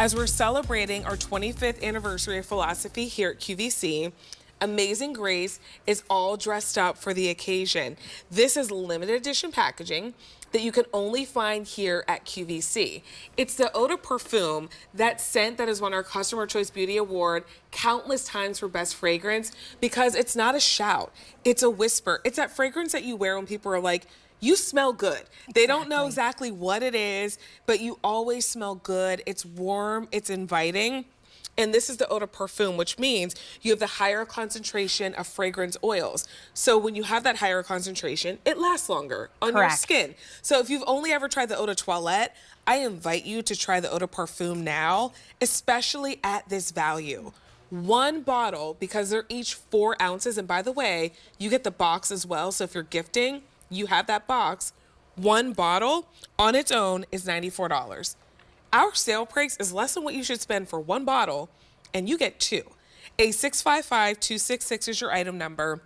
As we're celebrating our 25th anniversary of philosophy here at QVC, Amazing Grace is all dressed up for the occasion. This is limited edition packaging that you can only find here at QVC. It's the eau de parfum, that scent that has won our Customer Choice Beauty Award countless times for best fragrance, because it's not a shout, it's a whisper. It's that fragrance that you wear when people are like, you smell good. Exactly. They don't know exactly what it is, but you always smell good. It's warm, it's inviting. And this is the eau de parfum, which means you have the higher concentration of fragrance oils. So when you have that higher concentration, it lasts longer on your skin. So if you've only ever tried the eau de toilette, I invite you to try the eau de parfum now, especially at this value. One bottle, because they're each 4 ounces. And by the way, you get the box as well. So if you're gifting, you have that box. One bottle on its own is $94. Our sale price is less than what you should spend for one bottle, and you get 2. A 655-266 is your item number.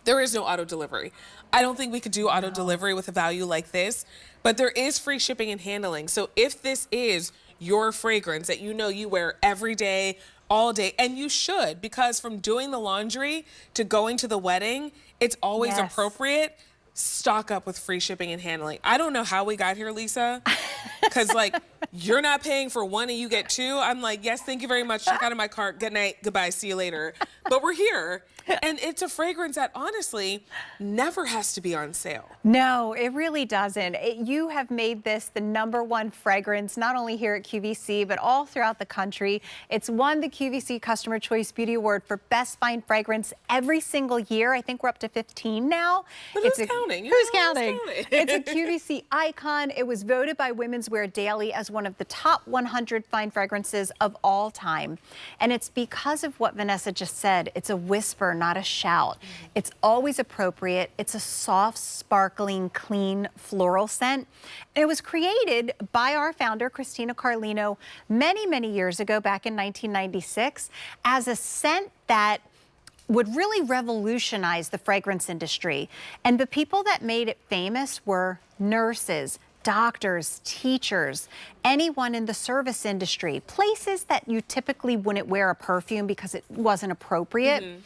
There is no auto delivery. I don't think we could do auto delivery with a value like this, but there is free shipping and handling. So if this is your fragrance that you know you wear every day, all day, and you should, because from doing the laundry to going to the wedding, it's always appropriate. Stock up with free shipping and handling. I don't know how we got here, Lisa, because like you're not paying for 1 and you get 2. I'm like, yes, thank you very much. Check out of my cart. Good night. Goodbye. See you later. But we're here. And it's a fragrance that honestly never has to be on sale. No, it really doesn't. You have made this the #1 fragrance, not only here at QVC, but all throughout the country. It's won the QVC Customer Choice Beauty Award for Best Fine Fragrance every single year. I think we're up to 15 now. But who's counting? Who's counting? It's a QVC icon. It was voted by Women's Wear Daily as one of the top 100 fine fragrances of all time. And it's because of what Vanessa just said. It's a whisper, not a shout. It's always appropriate. It's a soft, sparkling, clean floral scent. It was created by our founder, Christina Carlino, many, many years ago, back in 1996, as a scent that would really revolutionize the fragrance industry. And the people that made it famous were nurses, doctors, teachers, anyone in the service industry, places that you typically wouldn't wear a perfume because it wasn't appropriate.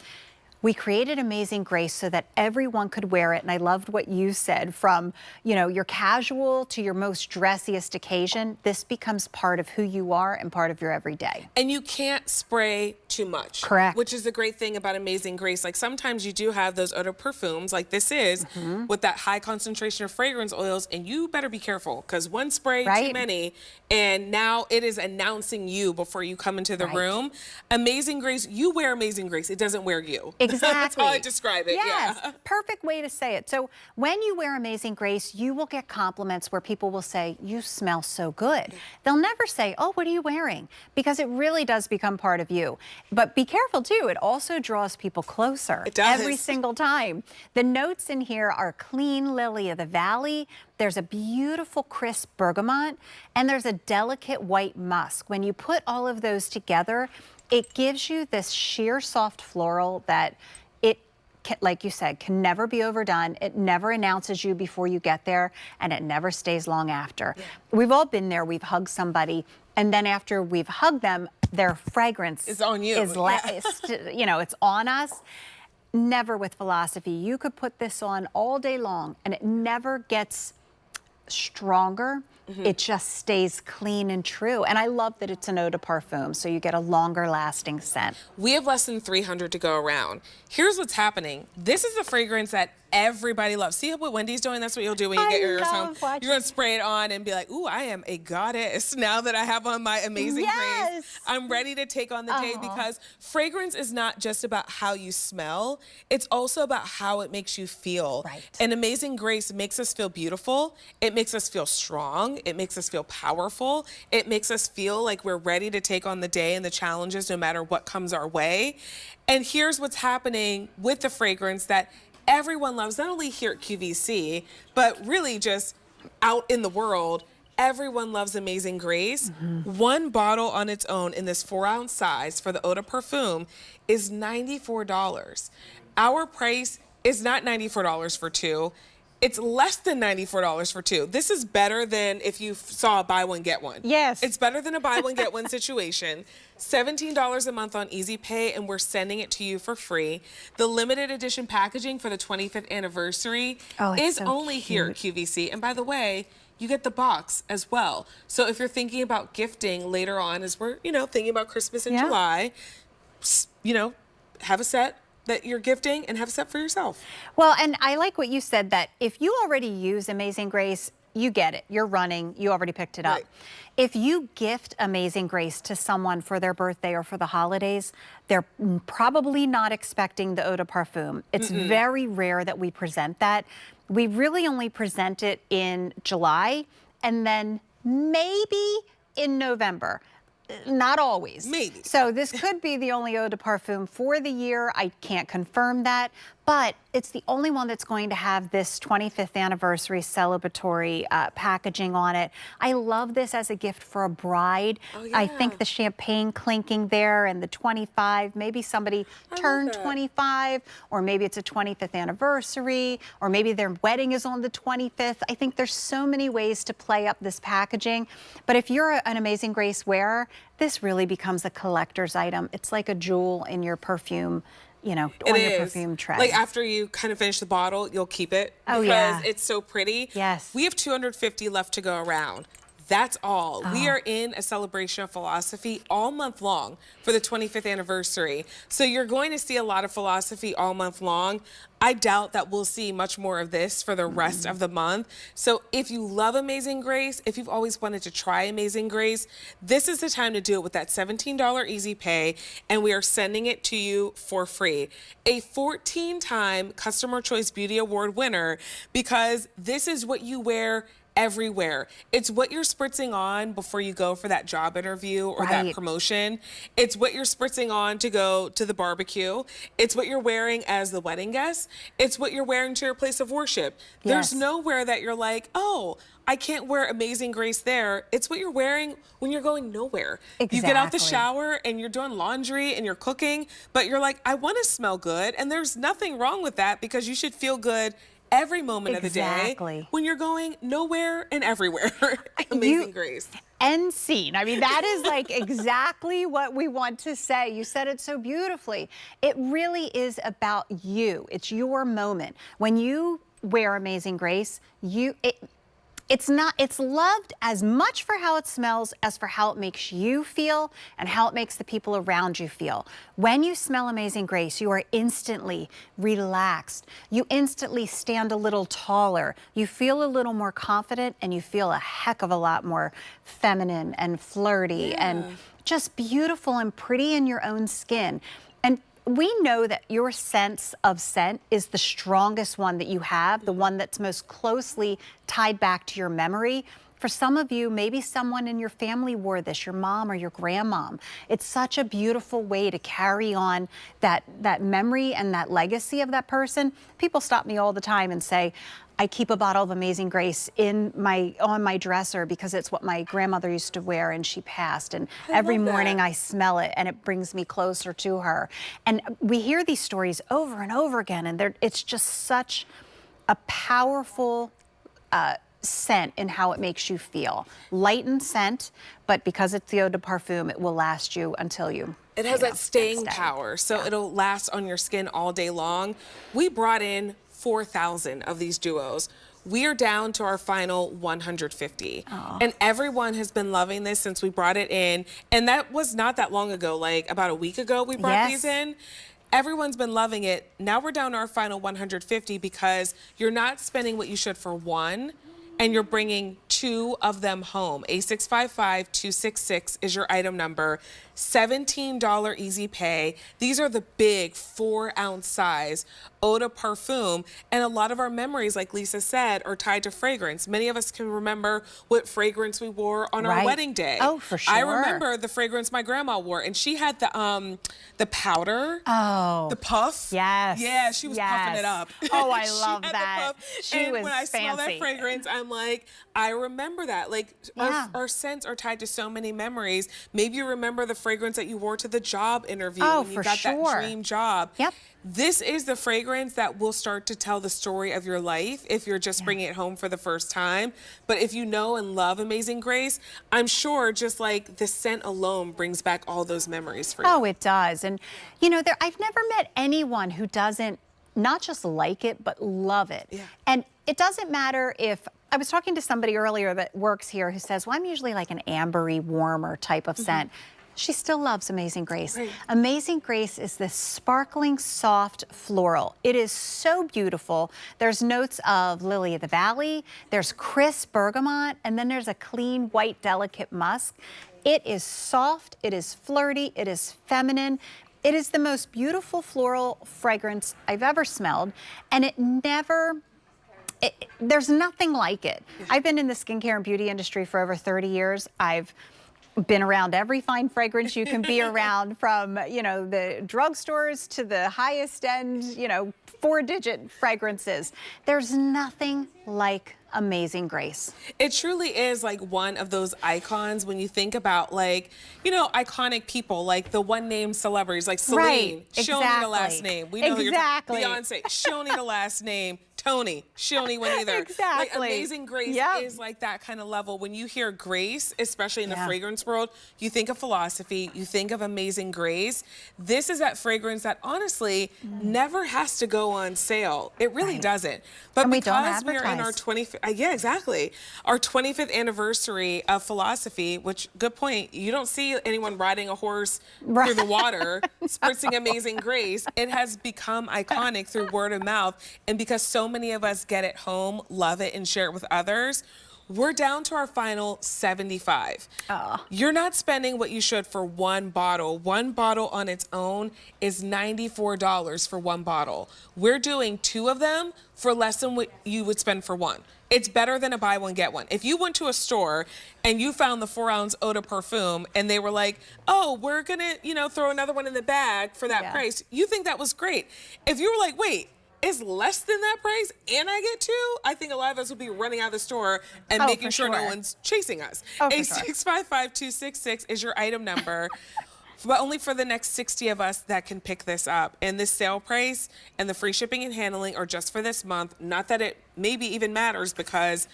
We created Amazing Grace so that everyone could wear it. And I loved what you said, from, you know, your casual to your most dressiest occasion. This becomes part of who you are and part of your everyday. And you can't spray too much. Correct. Which is the great thing about Amazing Grace. Like sometimes you do have those eau de parfums like this is with that high concentration of fragrance oils, and you better be careful because one spray too many, and now it is announcing you before you come into the room. Amazing Grace, you wear Amazing Grace. It doesn't wear you. Exactly. That's how I describe it. Yes, yeah. Perfect way to say it. So when you wear Amazing Grace, you will get compliments where people will say, you smell so good. They'll never say, oh, what are you wearing? Because it really does become part of you. But be careful too, it also draws people closer. It does. Every single time. The notes in here are clean lily of the valley. There's a beautiful crisp bergamot, and there's a delicate white musk. When you put all of those together, it gives you this sheer soft floral that it, like you said, can never be overdone. It never announces you before you get there, and it never stays long after. We've all been there. We've hugged somebody, and then after we've hugged them, their fragrance is on you. You know, it's on us. Never with Philosophy. You could put this on all day long, and it never gets stronger. It just stays clean and true. And I love that it's an eau de parfum, so you get a longer lasting scent. We have less than 300 to go around. Here's what's happening. This is a fragrance that everybody loves. See what Wendy's doing? That's what you'll do when you get yours home. You're going to spray it on and be like, ooh, I am a goddess now that I have on my Amazing Grace. I'm ready to take on the day, because fragrance is not just about how you smell. It's also about how it makes you feel. And Amazing Grace makes us feel beautiful. It makes us feel strong. It makes us feel powerful. It makes us feel like we're ready to take on the day and the challenges no matter what comes our way. And here's what's happening with the fragrance that everyone loves, not only here at QVC, but really just out in the world. Everyone loves Amazing Grace. One bottle on its own in this 4-ounce size for the eau de parfum is $94. Our price is not $94 for 2. It's less than $94 for two. This is better than if you saw a buy one, get one. Yes. It's better than a buy one, get one situation. $17 a month on Easy Pay, and we're sending it to you for free. The limited edition packaging for the 25th anniversary is so only here at QVC. And by the way, you get the box as well. So if you're thinking about gifting later on, as we're, thinking about Christmas in July, have a set that you're gifting and have a set for yourself. Well, and I like what you said, that if you already use Amazing Grace, you get it. You're running. You already picked it up. Right. If you gift Amazing Grace to someone for their birthday or for the holidays, they're probably not expecting the eau de parfum. It's very rare that we present that. We really only present it in July and then maybe in November. Not always. Maybe. So this could be the only eau de parfum for the year. I can't confirm that, but it's the only one that's going to have this 25th anniversary celebratory packaging on it. I love this as a gift for a bride. Oh, yeah. I think the champagne clinking there and the 25, maybe somebody turned 25, or maybe it's a 25th anniversary, or maybe their wedding is on the 25th. I think there's so many ways to play up this packaging. But if you're an Amazing Grace wearer, this really becomes a collector's item. It's like a jewel in your perfume, on your perfume tray. Like after you kind of finish the bottle, you'll keep it because it's so pretty. Yes. We have 250 left to go around. That's all. We are in a celebration of philosophy all month long for the 25th anniversary. So you're going to see a lot of philosophy all month long. I doubt that we'll see much more of this for the rest of the month. So if you love Amazing Grace, if you've always wanted to try Amazing Grace, this is the time to do it with that $17 Easy Pay, and we are sending it to you for free. A 14-time Customer Choice Beauty Award winner, because this is what you wear everywhere. It's what you're spritzing on before you go for that job interview or that promotion. It's what you're spritzing on to go to the barbecue. It's what you're wearing as the wedding guest. It's what you're wearing to your place of worship. There's nowhere that you're like, oh, I can't wear Amazing Grace there. It's what you're wearing when you're going nowhere. You get out the shower and you're doing laundry and you're cooking, but you're like, I want to smell good. And there's nothing wrong with that, because you should feel good every moment of the day when you're going nowhere and everywhere. Amazing Grace. End scene. I mean, that is like exactly what we want to say. You said it so beautifully. It really is about you. It's your moment. When you wear Amazing Grace, it's loved as much for how it smells as for how it makes you feel and how it makes the people around you feel. When you smell Amazing Grace, you are instantly relaxed. You instantly stand a little taller. You feel a little more confident, and you feel a heck of a lot more feminine and flirty and just beautiful and pretty in your own skin. And we know that your sense of scent is the strongest one that you have, the one that's most closely tied back to your memory. For some of you, maybe someone in your family wore this, your mom or your grandmom. It's such a beautiful way to carry on that memory and that legacy of that person. People stop me all the time and say, I keep a bottle of Amazing Grace on my dresser because it's what my grandmother used to wear and she passed. And every morning I smell it and it brings me closer to her. And we hear these stories over and over again, and it's just such a powerful scent in how it makes you feel. Lightened scent, but because it's the eau de parfum, it will last you until you. It has that staying power, so it'll last on your skin all day long. We brought in 4,000 of these duos. We are down to our final 150. And everyone has been loving this since we brought it in. And that was not that long ago, like about a week ago we brought these in. Everyone's been loving it. Now we're down to our final 150 because you're not spending what you should for one, and you're bringing two of them home. A655-266 is your item number. $17 Easy Pay. These are the big 4-ounce size eau de parfum, and a lot of our memories, like Lisa said, are tied to fragrance. Many of us can remember what fragrance we wore on our wedding day. Oh, for sure. I remember the fragrance my grandma wore, and she had the powder. Oh. The puff. Yes. Yeah, she was puffing it up. Oh, I She love had the that. puff, She and was when I smell that fancy. fragrance, I'm like, I remember that. Like, our scents are tied to so many memories. Maybe you remember the fragrance that you wore to the job interview when you got that dream job. Yep. This is the fragrance that will start to tell the story of your life if you're just bringing it home for the first time. But if you know and love Amazing Grace, I'm sure just like the scent alone brings back all those memories for you. Oh, it does. And, you know, I've never met anyone who doesn't not just like it, but love it. Yeah. And it doesn't matter if, I was talking to somebody earlier that works here who says, well, I'm usually like an ambery, warmer type of scent. She still loves Amazing Grace. Right. Amazing Grace is this sparkling, soft floral. It is so beautiful. There's notes of lily of the valley, there's crisp bergamot, and then there's a clean, white, delicate musk. It is soft, it is flirty, it is feminine. It is the most beautiful floral fragrance I've ever smelled, and it never, there's nothing like it. I've been in the skincare and beauty industry for over 30 years. I've been around every fine fragrance you can be around, from, you know, the drugstores to the highest end, you know, 4-digit fragrances. There's nothing like Amazing Grace. It truly is like one of those icons when you think about, like, you know, iconic people, like the one name celebrities, like Celine. Right, She don't need a last name. We know who you're talking. Beyonce. She don't need a last name. Tony. She don't need one either. Exactly. Like Amazing Grace is like that kind of level. When you hear Grace, especially in the fragrance world, you think of philosophy, you think of Amazing Grace. This is that fragrance that honestly never has to go on sale. It really doesn't. But and because we are in our 25th, yeah, exactly. Our 25th anniversary of philosophy, which, good point, you don't see anyone riding a horse through the water, spritzing Amazing Grace. It has become iconic through word of mouth. And because so many of us get it home, love it, and share it with others, we're down to our final 75. You're not spending what you should for one bottle. One bottle on its own is $94 for one bottle. We're doing 2 of them for less than what you would spend for one. It's better than a buy one, get one. If you went to a store and you found the 4-ounce eau de parfum and they were like, oh, we're gonna, you know, throw another one in the bag for that price, you think that was great. If you were like, wait, it's less than that price and I get 2, I think a lot of us would be running out of the store and making sure no one's chasing us. 8655266 is your item number. But only for the next 60 of us that can pick this up. And this sale price and the free shipping and handling are just for this month. Not that it maybe even matters, because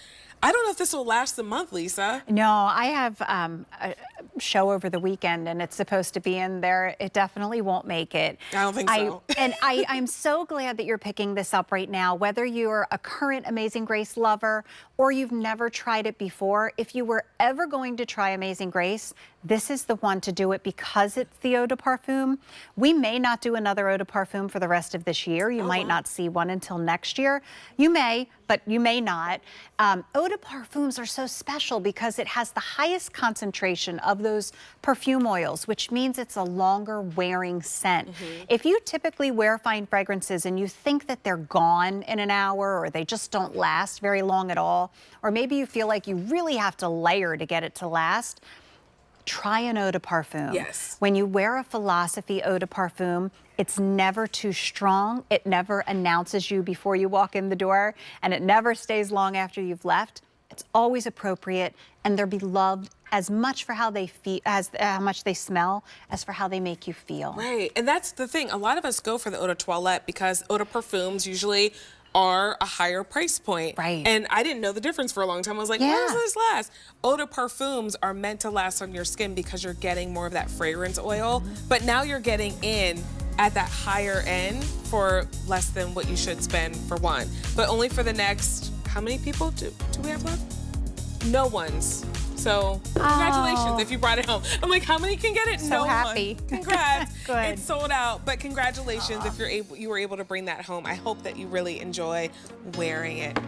I don't know if this will last the month, Lisa. No, I have a show over the weekend and it's supposed to be in there. It definitely won't make it. I don't think so. And I'm so glad that you're picking this up right now, whether you're a current Amazing Grace lover or you've never tried it before. If you were ever going to try Amazing Grace, this is the one to do it, because it's the eau de parfum. We may not do another eau de parfum for the rest of this year. You might not see one until next year. You may, but you may not. Eau de parfums are so special because it has the highest concentration of those perfume oils, which means it's a longer wearing scent. If you typically wear fine fragrances and you think that they're gone in an hour, or they just don't last very long at all, or maybe you feel like you really have to layer to get it to last, try an eau de parfum. Yes. When you wear a Philosophy eau de parfum, it's never too strong. It never announces you before you walk in the door, and it never stays long after you've left. It's always appropriate, and they're beloved as much for how they feel, as how much they smell, as for how they make you feel. Right, and that's the thing. A lot of us go for the eau de toilette because eau de parfums usually are a higher price point. Right. And I didn't know the difference for a long time. I was like, where does this last? Eau de parfums are meant to last on your skin because you're getting more of that fragrance oil. But now you're getting in at that higher end for less than what you should spend for one. But only for the next, how many people do we have left? No one's. So congratulations if you brought it home. I'm like, how many can get it? So no happy. One. Congrats. Good. It's sold out, but congratulations if you were able to bring that home. I hope that you really enjoy wearing it.